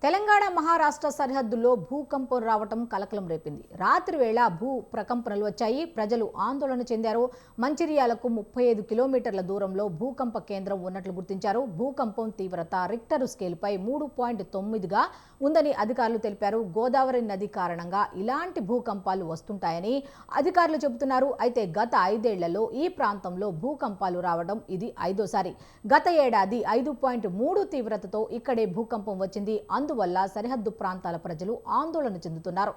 తెలంగాణ మహారాష్ట్ర సరిహద్దుల్లో భూకంపం రావటం కలకలం రేపింది. రాత్రి వేళ భూ ప్రకంపనలు వచ్చాయి. ప్రజలు ఆందోళన చెందారు. మంచిర్యాలకు 35 కిలోమీటర్ల దూరంలో భూకంప కేంద్రం ఉన్నట్లు గుర్తించారు. భూకంపం తీవ్రత రిక్టర్ స్కేల్పై 3.9గా ఉందని అధికారులు తెలిపారు. గోదావరి నది కారణంగా ఇలాంటి భూకంపాలు వస్తుంటాయని అధికారులు చెబుతున్నారు. అయితే గత 5 ఏళ్లలో ఈ ప్రాంతంలో భూకంపాలు రావడం ఇది 5వ సారి. గత ఏడాది 5.3 తీవ్రతతో ఇక్కడే భూకంపం వచ్చింది. అందువల్ల సరిహద్దు ప్రాంతాల ప్రజలు ఆందోళన చెందుతున్నారు.